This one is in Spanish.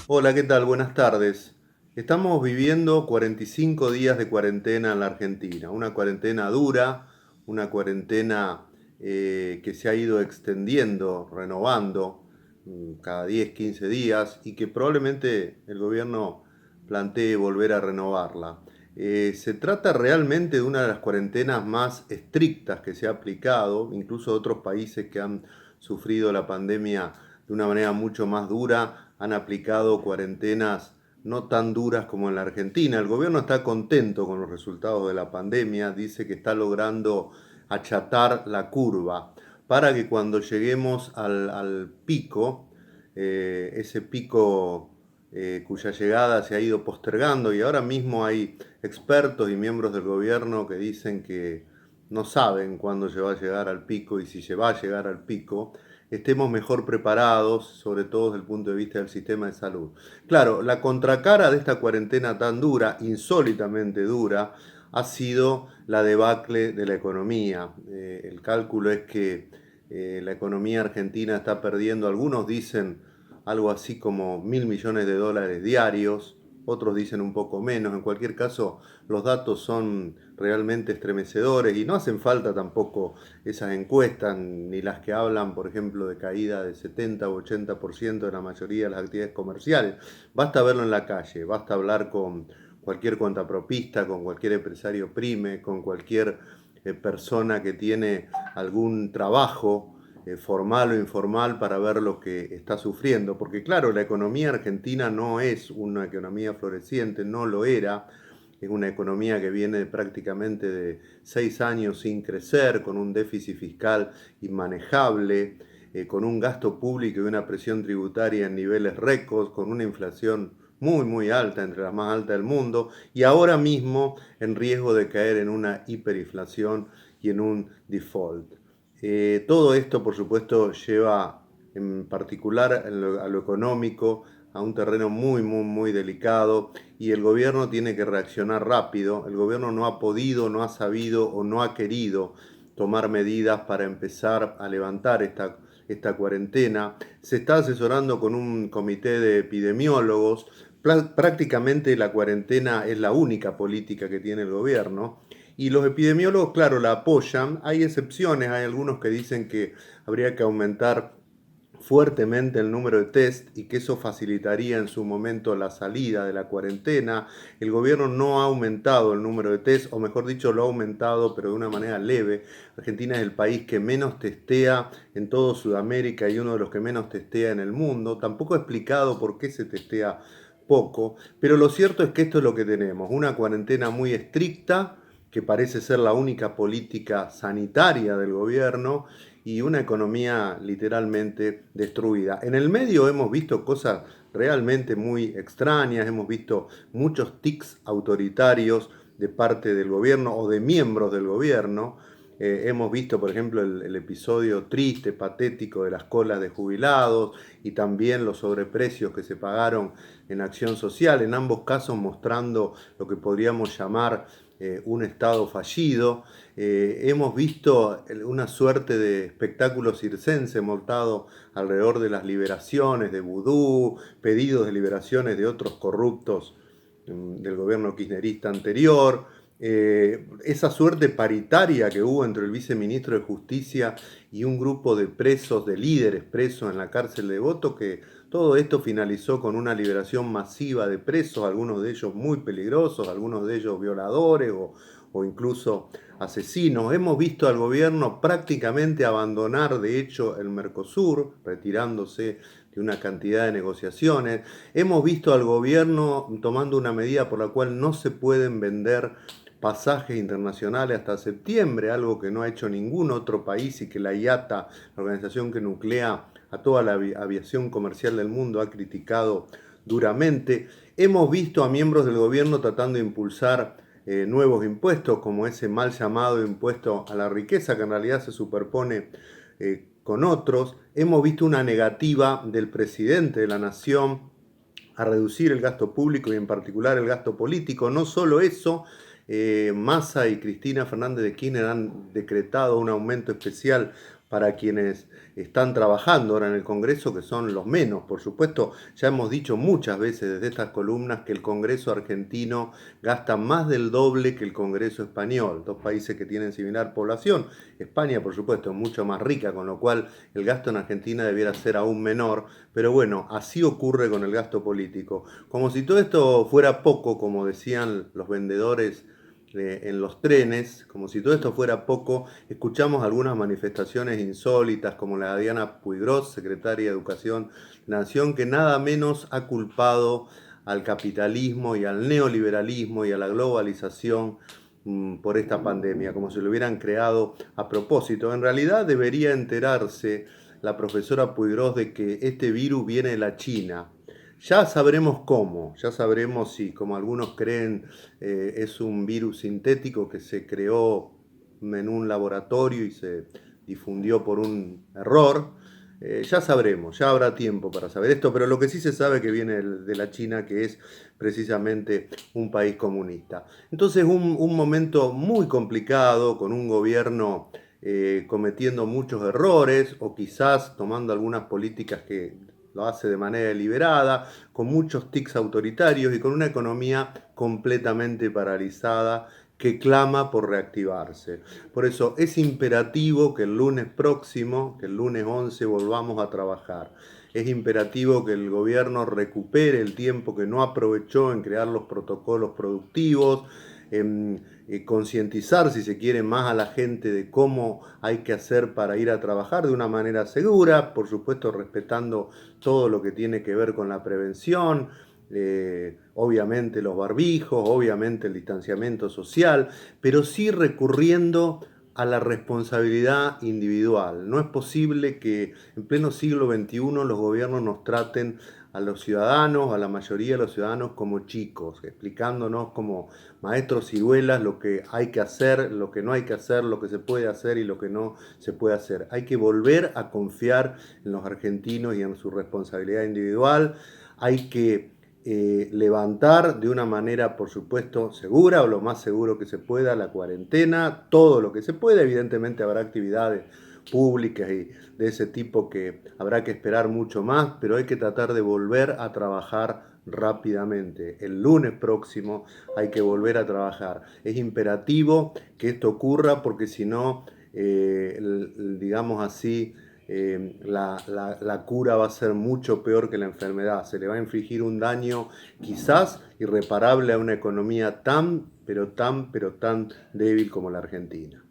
Hola, ¿qué tal? Buenas tardes. Estamos viviendo 45 días de cuarentena en la Argentina, una cuarentena dura, una cuarentena que se ha ido extendiendo, renovando cada 10, 15 días y que probablemente el gobierno plantee volver a renovarla. Se trata realmente de una de las cuarentenas más estrictas que se ha aplicado, incluso otros países que han sufrido la pandemia de una manera mucho más dura, han aplicado cuarentenas no tan duras como en la Argentina. El gobierno está contento con los resultados de la pandemia, dice que está logrando achatar la curva para que cuando lleguemos al pico, ese pico cuya llegada se ha ido postergando y ahora mismo hay expertos y miembros del gobierno que dicen que no saben cuándo se va a llegar al pico y si se va a llegar al pico, estemos mejor preparados, sobre todo desde el punto de vista del sistema de salud. Claro, la contracara de esta cuarentena tan dura, insólitamente dura, ha sido la debacle de la economía. El cálculo es que la economía argentina está perdiendo, algunos dicen algo así como 1.000 millones de dólares diarios, otros dicen un poco menos, en cualquier caso los datos son realmente estremecedores y no hacen falta tampoco esas encuestas ni las que hablan, por ejemplo, de caída de 70 o 80% de la mayoría de las actividades comerciales. Basta verlo en la calle, basta hablar con cualquier cuentapropista, con cualquier empresario pyme, con cualquier persona que tiene algún trabajo formal o informal para ver lo que está sufriendo. Porque claro, la economía argentina no es una economía floreciente, no lo era. Es una economía que viene prácticamente de 6 años sin crecer, con un déficit fiscal inmanejable, con un gasto público y una presión tributaria en niveles récords, con una inflación muy muy alta, entre las más altas del mundo, y ahora mismo en riesgo de caer en una hiperinflación y en un default. Todo esto, por supuesto, lleva en particular a lo económico a un terreno muy, muy, muy delicado y el gobierno tiene que reaccionar rápido. El gobierno no ha podido, no ha sabido o no ha querido tomar medidas para empezar a levantar esta cuarentena. Se está asesorando con un comité de epidemiólogos. Prácticamente la cuarentena es la única política que tiene el gobierno. Y los epidemiólogos, claro, la apoyan. Hay excepciones, hay algunos que dicen que habría que aumentar fuertemente el número de test y que eso facilitaría en su momento la salida de la cuarentena. El gobierno no ha aumentado el número de test, o mejor dicho, lo ha aumentado, pero de una manera leve. Argentina es el país que menos testea en todo Sudamérica y uno de los que menos testea en el mundo. Tampoco ha explicado por qué se testea poco, pero lo cierto es que esto es lo que tenemos, una cuarentena muy estricta, que parece ser la única política sanitaria del gobierno, y una economía literalmente destruida. En el medio hemos visto cosas realmente muy extrañas, hemos visto muchos tics autoritarios de parte del gobierno o de miembros del gobierno. Hemos visto, por ejemplo, el episodio triste, patético de las colas de jubilados y también los sobreprecios que se pagaron en acción social, en ambos casos mostrando lo que podríamos llamar un Estado fallido. Hemos visto una suerte de espectáculo circense montado alrededor de las liberaciones de vudú, pedidos de liberaciones de otros corruptos del gobierno kirchnerista anterior. Esa suerte paritaria que hubo entre el viceministro de Justicia y un grupo de presos, de líderes presos en la cárcel de Voto, que todo esto finalizó con una liberación masiva de presos, algunos de ellos muy peligrosos, algunos de ellos violadores o incluso asesinos. Hemos visto al gobierno prácticamente abandonar, de hecho, el Mercosur, retirándose de una cantidad de negociaciones. Hemos visto al gobierno tomando una medida por la cual no se pueden vender pasajes internacionales hasta septiembre, algo que no ha hecho ningún otro país y que la IATA, la organización que nuclea a toda la aviación comercial del mundo, ha criticado duramente. Hemos visto a miembros del gobierno tratando de impulsar nuevos impuestos, como ese mal llamado impuesto a la riqueza, que en realidad se superpone con otros. Hemos visto una negativa del presidente de la nación a reducir el gasto público y en particular el gasto político. No solo eso, Massa y Cristina Fernández de Kirchner han decretado un aumento especial para quienes están trabajando ahora en el Congreso, que son los menos. Por supuesto, ya hemos dicho muchas veces desde estas columnas que el Congreso argentino gasta más del doble que el Congreso español, dos países que tienen similar población. España, por supuesto, es mucho más rica, con lo cual el gasto en Argentina debiera ser aún menor, pero bueno, así ocurre con el gasto político. Como si todo esto fuera poco, como decían los vendedores en los trenes, como si todo esto fuera poco, escuchamos algunas manifestaciones insólitas como la de Diana Puigros, secretaria de Educación de la Nación, que nada menos ha culpado al capitalismo y al neoliberalismo y a la globalización por esta pandemia, como si lo hubieran creado a propósito. En realidad debería enterarse la profesora Puigros de que este virus viene de la China. Ya sabremos cómo, ya sabremos si, como algunos creen, es un virus sintético que se creó en un laboratorio y se difundió por un error. Ya sabremos, ya habrá tiempo para saber esto, pero lo que sí se sabe que viene de la China, que es precisamente un país comunista. Entonces un momento muy complicado, con un gobierno cometiendo muchos errores o quizás tomando algunas políticas que lo hace de manera deliberada, con muchos tics autoritarios y con una economía completamente paralizada que clama por reactivarse. Por eso es imperativo que el lunes próximo, que el lunes 11, volvamos a trabajar. Es imperativo que el gobierno recupere el tiempo que no aprovechó en crear los protocolos productivos, en concientizar, si se quiere, más a la gente de cómo hay que hacer para ir a trabajar de una manera segura, por supuesto respetando todo lo que tiene que ver con la prevención, obviamente los barbijos, obviamente el distanciamiento social, pero sí recurriendo a la responsabilidad individual. No es posible que en pleno siglo XXI los gobiernos nos traten a los ciudadanos, a la mayoría de los ciudadanos, como chicos, explicándonos como maestros ciruelas lo que hay que hacer, lo que no hay que hacer, lo que se puede hacer y lo que no se puede hacer. Hay que volver a confiar en los argentinos y en su responsabilidad individual. Hay que levantar de una manera, por supuesto, segura o lo más seguro que se pueda la cuarentena, todo lo que se pueda. Evidentemente habrá actividades públicas y de ese tipo que habrá que esperar mucho más, pero hay que tratar de volver a trabajar rápidamente. El lunes próximo hay que volver a trabajar. Es imperativo que esto ocurra porque si no, digamos así, la cura va a ser mucho peor que la enfermedad. Se le va a infligir un daño quizás irreparable a una economía tan, pero tan débil como la Argentina.